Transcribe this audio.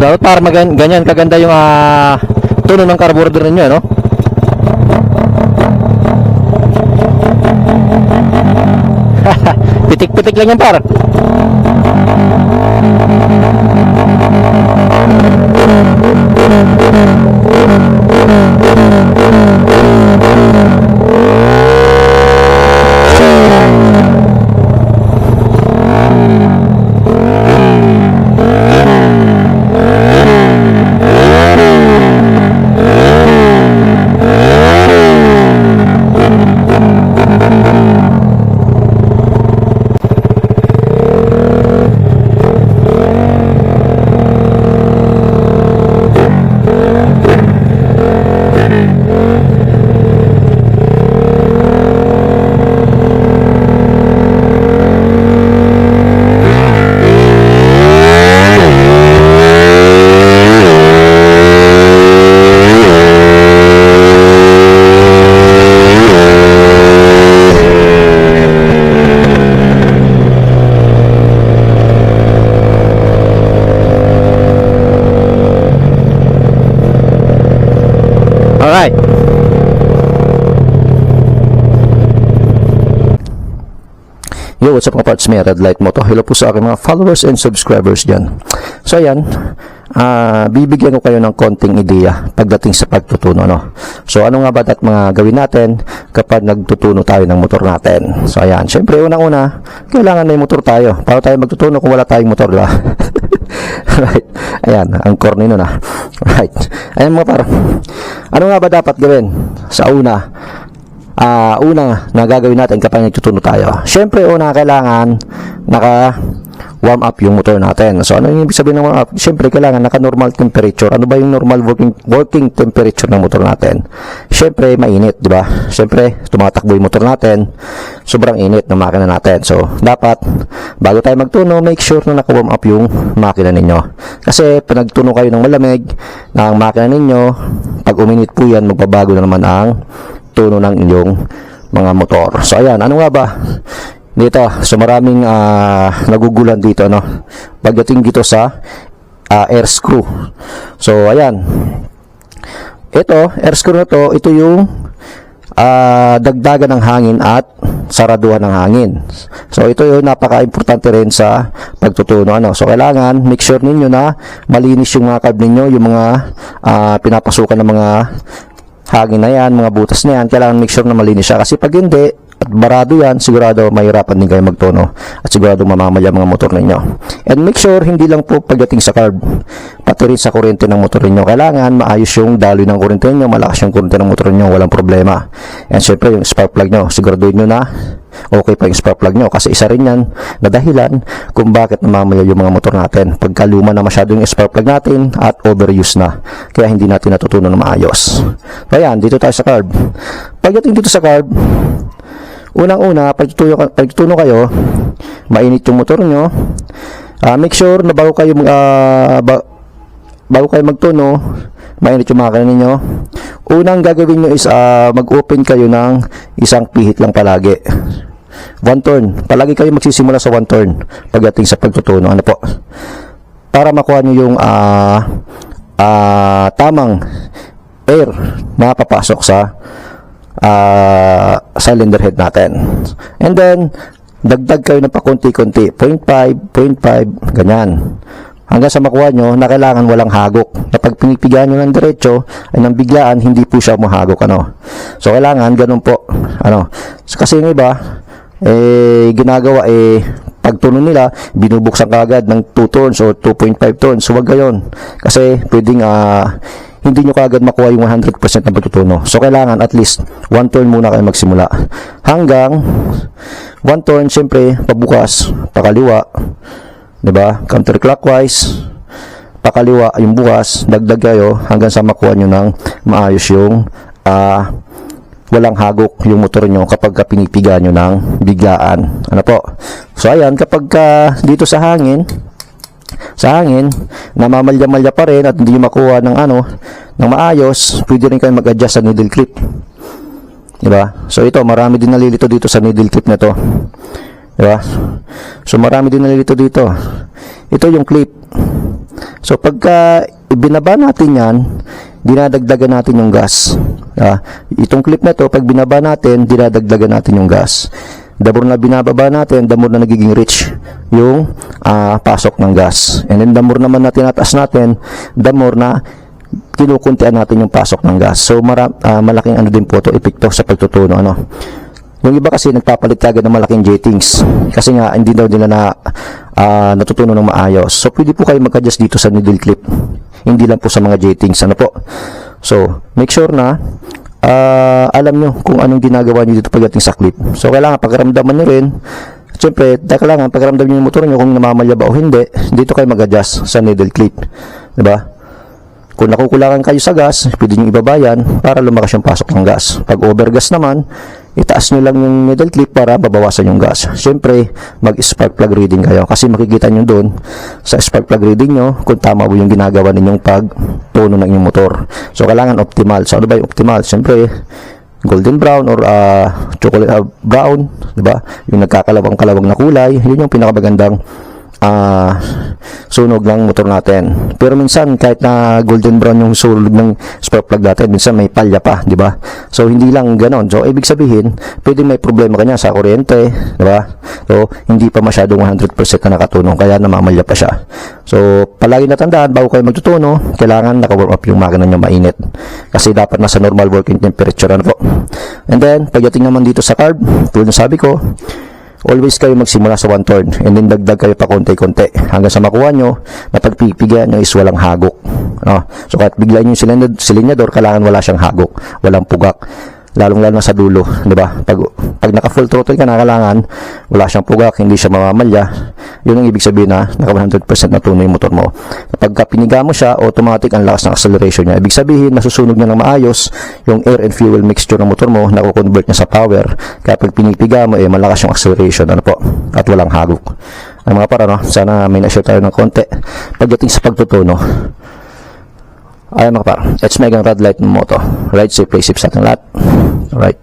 Dapat para ganyan kaganda yung tunog ng carburetor ninyo, no? Pitik-pitik lang yan, par. Alright. Yo, what's up mga parts? May Red Light Moto. Hello po sa aking mga followers and subscribers dyan. So ayan, bibigyan ko kayo ng konting ideya pagdating sa pagtutuno, no? So ano nga ba dapat mga gawin natin kapag nagtutuno tayo ng motor natin? So ayan, syempre unang-una, kailangan may motor tayo. Para tayo magtutuno kung wala tayong motor, diba? Right. Ayan, ang core nino na. Right. Ayan mga par. Ano nga ba dapat gawin sa una? Una na gagawin natin kapag nagtutuno tayo. Syempre, una kailangan naka-warm up yung motor natin. So, ano yung ibig sabihin ng warm up? Syempre, kailangan naka-normal temperature. Ano ba yung normal working temperature ng motor natin? Syempre, mainit, di ba? Syempre, tumatakbo yung motor natin. Sobrang init ng makina natin. So, dapat, bago tayo magtuno, make sure na naka-warm up yung makina ninyo. Kasi, pag nagtuno kayo ng malamig ng makina ninyo, pag uminit po yan, magbabago na naman ang tuno ng inyong mga motor. So ayan, ano nga ba dito? So maraming nagugulan dito, no? Pagdating dito sa air screw. So ayan, ito air screw na to, ito yung dagdagan ng hangin at saraduhan ng hangin. So ito yung napaka-importante rin sa pagtutuno, ano? So kailangan make sure ninyo na malinis yung mga carb ninyo, yung mga pinapasukan ng mga hangin na yan, mga butas na yan, kailangan make sure na malinis siya. Kasi pag hindi, at barado yan, sigurado mahirapan din kayo magtono. At sigurado mamamalya mga motor ninyo. And make sure, hindi lang po pagdating sa carb, pati rin sa kurente ng motor ninyo. Kailangan maayos yung daloy ng kurente ninyo, malakas yung kurente ng motor ninyo, walang problema. And syempre, yung spark plug nyo, siguraduhin nyo na okay pa yung spark plug nyo. Kasi isa rin yan na dahilan kung bakit namamalya yung mga motor natin. Pagkaluma na masyado yung spark plug natin at overuse na. Kaya hindi natin natutunan na maayos. So ayan, dito tayo sa carb. Pagdating dito sa carb, unang-una, pagtutuno kayo, mainit yung motor nyo. Make sure na bago kayo magtuno, mainit yung makina ninyo. Unang gagawin nyo is mag-open kayo ng isang pihit lang palagi. 1 turn. Palagi kayo magsisimula sa 1 turn pagdating sa pagtutuno. Ano po? Para makuha nyo yung tamang air na papasok sa cylinder head natin. And then, dagdag kayo ng pakunti-kunti. 0.5, 0.5, ganyan. Hanggang sa makuha nyo na kailangan walang hagok. Na pag pinipigaan nyo ng diretso, ay nang biglaan, hindi po siya mahagok. Ano? So, kailangan ganun po. Ano? Kasi yung iba, ginagawa, pagtuno nila, binubuksan kagad ng 2 turns o 2.5 turns. So, wag gayon. Kasi, pwedeng, hindi nyo kagad makuha yung 100% ng pagtutuno. So, kailangan at least 1 turn muna kayo magsimula. Hanggang 1 turn, siyempre, pabukas, pakaliwa, diba? Counterclockwise, pakaliwa yung bukas, dagdag kayo hanggang sa makuha nyo ng maayos yung walang hagok yung motor nyo kapag pinipiga nyo ng biglaan. Ano po? So, ayan, kapag dito sa hangin, namamalya-malya pa rin at hindi makuha ng ng maayos, pwede rin kayo mag-adjust sa needle clip. Diba? So ito, marami din nalilito dito sa needle clip na to. Diba? So marami din nalilito dito. Ito yung clip. So pagka ibinaba natin yan, dinadagdagan natin yung gas. Itong clip na to, pag binaba natin, dinadagdagan natin yung gas. The more na binababa natin, the more na nagiging rich yung pasok ng gas. And then the more naman na tinataas natin, the more na kinukuntian natin yung pasok ng gas. So malaking ano din po to, epekto sa pagtutuno, ano. Yung iba kasi nagpapalit kagad ng malaking jetings kasi nga hindi daw nila natutunan ng maayos. So pwede po kayo mag-adjust dito sa needle clip, hindi lang po sa mga jetings, ano po. So make sure na alam nyo kung anong ginagawa nyo dito pagdating sa clip. So kailangan pagkaramdaman nyo rin. Siyempre, kailangan pagkaramdam nyo yung motor nyo kung namamalya ba o hindi. Dito kayo mag-adjust sa needle clip, diba? Kung nakukulangan kayo sa gas, pwede nyo ibabayan para lumakas yung pasok ng gas. Pag overgas naman, itaas nyo lang yung needle clip para babawasan yung gas. Siyempre, mag-spark plug reading kayo kasi makikita nyo doon sa spark plug reading nyo kung tama po yung ginagawa ninyong pagtuno ng inyong motor. So, kailangan optimal. So, ano ba yung optimal? Siyempre, golden brown or chocolate brown, diba? Yung nagkakalawang-kalawang na kulay, yun yung pinakamagandang sunog ng motor natin. Pero minsan kahit na golden brown yung sunog ng spark plug natin, minsan may palya pa, di ba? So hindi lang ganon. So ibig sabihin, pwede may problema kanya sa kuryente, di ba? So hindi pa masyadong 100% na nakatunog, kaya namamalya pa siya. So palagi natandaan, bago kayo magtutuno, kailangan naka-warm up yung makina nyo mainit. Kasi dapat nasa normal working temperature, ano po. And then, pagdating naman dito sa carb, tulad ng sabi ko, always kayo magsimula sa 1 turn and then dagdag kayo pa konti-konti hanggang sa makuha nyo na pagpipigaan nyo is walang hagok. So kahit biglain yung silinyador, kailangan wala siyang hagok, walang pugak, lalong-lalo na sa dulo, di ba? Pag naka full throttle ka na, kailangan wala siyang pugak, hindi siya mamamalya. Yun ang ibig sabihin na naka 100% na tuno yung motor mo. Pagka piniga mo siya, automatic ang lakas ng acceleration niya. Ibig sabihin, masusunog niya ng maayos yung air and fuel mixture ng motor mo, nakukonvert niya sa power. Kaya pag pinipiga mo, malakas yung acceleration, ano po, at walang hagok. Ang mga para, no? Sana may na-share tayo ng konti pagdating sa pagtutuno. Ayan mga par, let's make ang red light ng moto. Ride safe, play safe sa ating lahat. Alright.